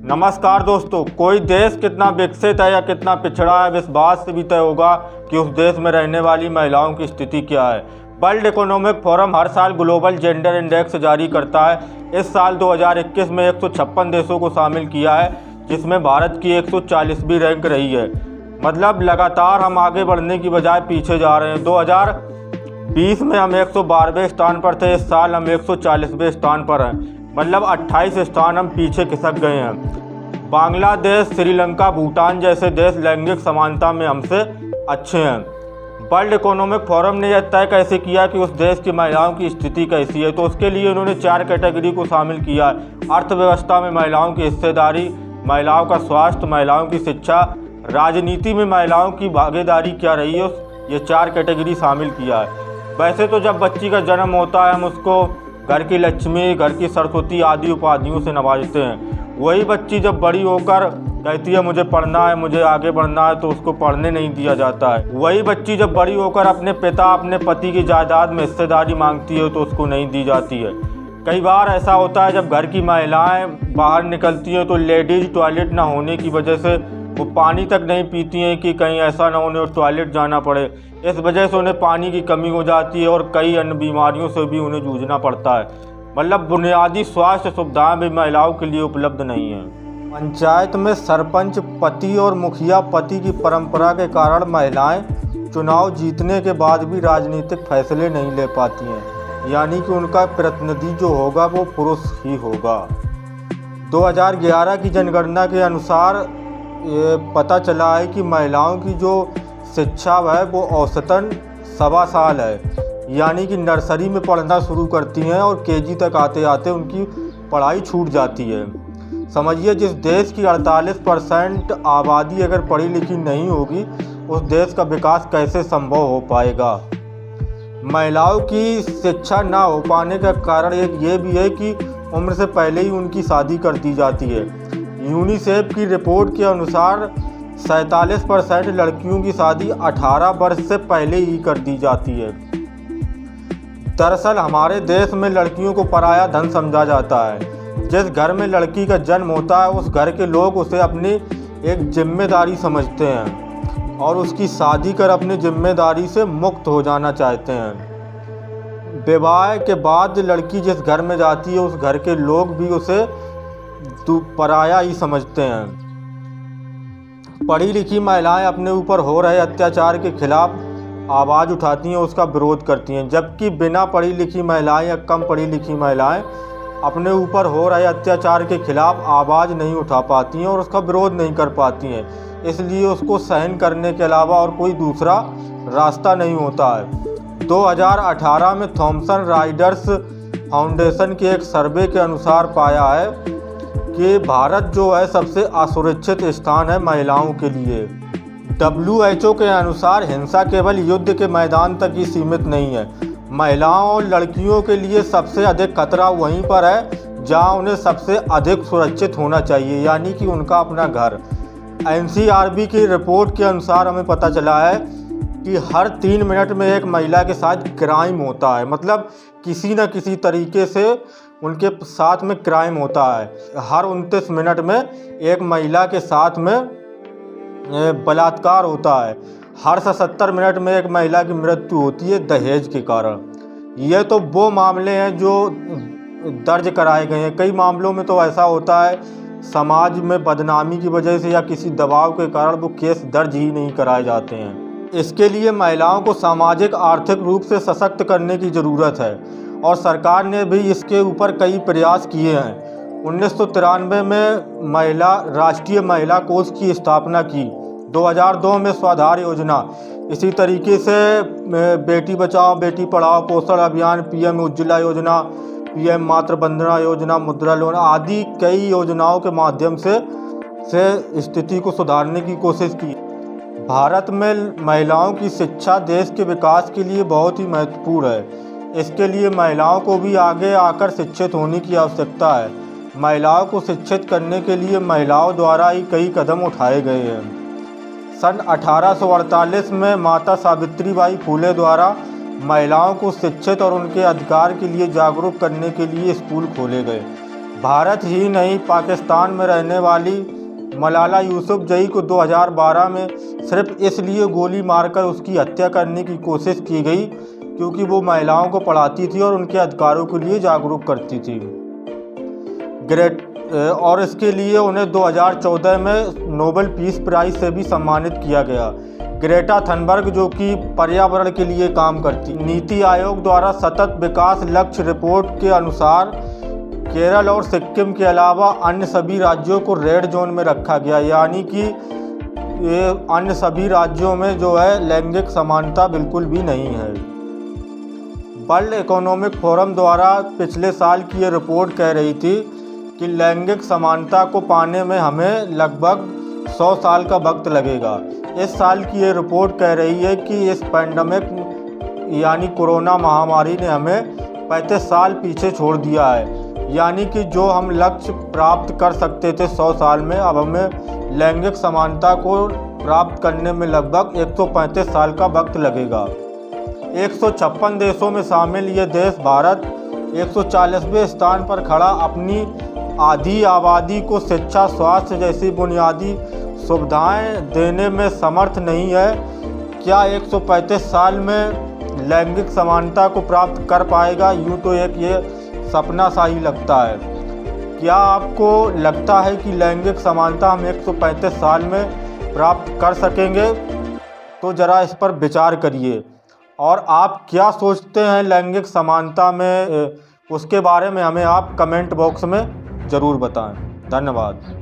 नमस्कार दोस्तों। कोई देश कितना विकसित है या कितना पिछड़ा है इस बात से भी तय होगा कि उस देश में रहने वाली महिलाओं की स्थिति क्या है। वर्ल्ड इकोनॉमिक फोरम हर साल ग्लोबल जेंडर इंडेक्स जारी करता है। इस साल 2021 में 156 देशों को शामिल किया है, जिसमें भारत की 140वीं रैंक रही है। मतलब लगातार हम आगे बढ़ने की बजाय पीछे जा रहे हैं। 2020 में हम 112वें स्थान पर थे, इस साल हम 140वें स्थान पर हैं। मतलब 28 स्थान हम पीछे खिसक गए हैं। बांग्लादेश, श्रीलंका, भूटान जैसे देश लैंगिक समानता में हमसे अच्छे हैं। वर्ल्ड इकोनॉमिक फोरम ने यह तय कैसे किया कि उस देश की महिलाओं की स्थिति कैसी है, तो उसके लिए उन्होंने 4 कैटेगरी को शामिल किया है। अर्थव्यवस्था में महिलाओं की हिस्सेदारी, महिलाओं का स्वास्थ्य, महिलाओं की शिक्षा, राजनीति में महिलाओं की भागीदारी क्या रही है, ये 4 कैटेगरी शामिल किया है। वैसे तो जब बच्ची का जन्म होता है हम उसको घर की लक्ष्मी, घर की सरस्वती आदि उपाधियों से नवाजते हैं। वही बच्ची जब बड़ी होकर कहती है मुझे पढ़ना है, मुझे आगे बढ़ना है, तो उसको पढ़ने नहीं दिया जाता है। वही बच्ची जब बड़ी होकर अपने पिता, अपने पति की जायदाद में हिस्सेदारी मांगती है तो उसको नहीं दी जाती है। कई बार ऐसा होता है जब घर की महिलाएं बाहर निकलती हैं तो लेडीज टॉयलेट ना होने की वजह से वो पानी तक नहीं पीती हैं कि कहीं ऐसा ना उन्हें टॉयलेट जाना पड़े। इस वजह से उन्हें पानी की कमी हो जाती है और कई अन्य बीमारियों से भी उन्हें जूझना पड़ता है। मतलब बुनियादी स्वास्थ्य सुविधाएं भी महिलाओं के लिए उपलब्ध नहीं हैं। पंचायत में सरपंच पति और मुखिया पति की परंपरा के कारण महिलाएं चुनाव जीतने के बाद भी राजनीतिक फैसले नहीं ले पाती हैं, यानी कि उनका प्रतिनिधि जो होगा वो पुरुष ही होगा। 2011 की जनगणना के अनुसार ये पता चला है कि महिलाओं की जो शिक्षा है वो औसतन 1.25 साल है, यानी कि नर्सरी में पढ़ना शुरू करती हैं और केजी तक आते आते उनकी पढ़ाई छूट जाती है। समझिए, जिस देश की 48% आबादी अगर पढ़ी लिखी नहीं होगी उस देश का विकास कैसे संभव हो पाएगा। महिलाओं की शिक्षा ना हो पाने का कारण एक ये भी है कि उम्र से पहले ही उनकी शादी कर दी जाती है। यूनिसेफ की रिपोर्ट के अनुसार 47% लड़कियों की शादी 18 वर्ष से पहले ही कर दी जाती है। दरअसल हमारे देश में लड़कियों को पराया धन समझा जाता है। जिस घर में लड़की का जन्म होता है उस घर के लोग उसे अपनी एक जिम्मेदारी समझते हैं और उसकी शादी कर अपनी जिम्मेदारी से मुक्त हो जाना चाहते हैं। विवाह के बाद लड़की जिस घर में जाती है उस घर के लोग भी उसे पराया ही समझते हैं। पढ़ी लिखी महिलाएं अपने ऊपर हो रहे अत्याचार के खिलाफ आवाज़ उठाती हैं, उसका विरोध करती हैं, जबकि बिना पढ़ी लिखी महिलाएं या कम पढ़ी लिखी महिलाएं अपने ऊपर हो रहे अत्याचार के खिलाफ आवाज़ नहीं उठा पाती हैं और उसका विरोध नहीं कर पाती हैं। इसलिए उसको सहन करने के अलावा और कोई दूसरा रास्ता नहीं होता है। 2018 में थॉमसन राइटर्स फाउंडेशन के एक सर्वे के अनुसार पाया है कि भारत जो है सबसे असुरक्षित स्थान है महिलाओं के लिए। WHO के अनुसार हिंसा केवल युद्ध के मैदान तक ही सीमित नहीं है। महिलाओं और लड़कियों के लिए सबसे अधिक खतरा वहीं पर है जहां उन्हें सबसे अधिक सुरक्षित होना चाहिए, यानी कि उनका अपना घर। NCRB की रिपोर्ट के अनुसार हमें पता चला है कि हर 3 मिनट में एक महिला के साथ क्राइम होता है। मतलब किसी न किसी तरीके से उनके साथ में क्राइम होता है। हर 29 मिनट में एक महिला के साथ में बलात्कार होता है। हर 70 मिनट में एक महिला की मृत्यु होती है दहेज के कारण। ये तो वो मामले हैं जो दर्ज कराए गए हैं। कई मामलों में तो ऐसा होता है समाज में बदनामी की वजह से या किसी दबाव के कारण वो केस दर्ज ही नहीं कराए जाते हैं। इसके लिए महिलाओं को सामाजिक आर्थिक रूप से सशक्त करने की ज़रूरत है और सरकार ने भी इसके ऊपर कई प्रयास किए हैं। 1993 में राष्ट्रीय महिला कोष की स्थापना की। 2002 में स्वाधार योजना, इसी तरीके से बेटी बचाओ बेटी पढ़ाओ पोषण अभियान, PM उज्ज्वला योजना, PM मातृ वंदना योजना, मुद्रा लोन आदि कई योजनाओं के माध्यम से स्थिति को सुधारने की कोशिश की। भारत में महिलाओं की शिक्षा देश के विकास के लिए बहुत ही महत्वपूर्ण है। इसके लिए महिलाओं को भी आगे आकर शिक्षित होने की आवश्यकता है। महिलाओं को शिक्षित करने के लिए महिलाओं द्वारा ही कई कदम उठाए गए हैं। सन 1848 में माता सावित्रीबाई फुले द्वारा महिलाओं को शिक्षित और उनके अधिकार के लिए जागरूक करने के लिए स्कूल खोले गए। भारत ही नहीं, पाकिस्तान में रहने वाली मलाला यूसुफजई को 2012 में सिर्फ इसलिए गोली मारकर उसकी हत्या करने की कोशिश की गई क्योंकि वो महिलाओं को पढ़ाती थी और उनके अधिकारों के लिए जागरूक करती थी। और इसके लिए उन्हें 2014 में नोबेल पीस प्राइज़ से भी सम्मानित किया गया। ग्रेटा थनबर्ग, जो कि पर्यावरण के लिए काम करती, नीति आयोग द्वारा सतत विकास लक्ष्य रिपोर्ट के अनुसार केरल और सिक्किम के अलावा अन्य सभी राज्यों को रेड जोन में रखा गया, यानी कि ये अन्य सभी राज्यों में जो है लैंगिक समानता बिल्कुल भी नहीं है। वर्ल्ड इकोनॉमिक फोरम द्वारा पिछले साल की ये रिपोर्ट कह रही थी कि लैंगिक समानता को पाने में हमें लगभग 100 साल का वक्त लगेगा। इस साल की ये रिपोर्ट कह रही है कि इस पैंडमिक यानी कोरोना महामारी ने हमें 35 साल पीछे छोड़ दिया है, यानी कि जो हम लक्ष्य प्राप्त कर सकते थे 100 साल में, अब हमें लैंगिक समानता को प्राप्त करने में लगभग 135 साल का वक्त लगेगा। 156 देशों में शामिल ये देश भारत 140वें स्थान पर खड़ा अपनी आधी आबादी को शिक्षा, स्वास्थ्य जैसी बुनियादी सुविधाएं देने में समर्थ नहीं है। क्या 135 साल में लैंगिक समानता को प्राप्त कर पाएगा? यूँ तो एक ये सपना सा ही लगता है। क्या आपको लगता है कि लैंगिक समानता हम 135 साल में प्राप्त कर सकेंगे? तो ज़रा इस पर विचार करिए। और आप क्या सोचते हैं लैंगिक समानता में, उसके बारे में हमें आप कमेंट बॉक्स में ज़रूर बताएं। धन्यवाद।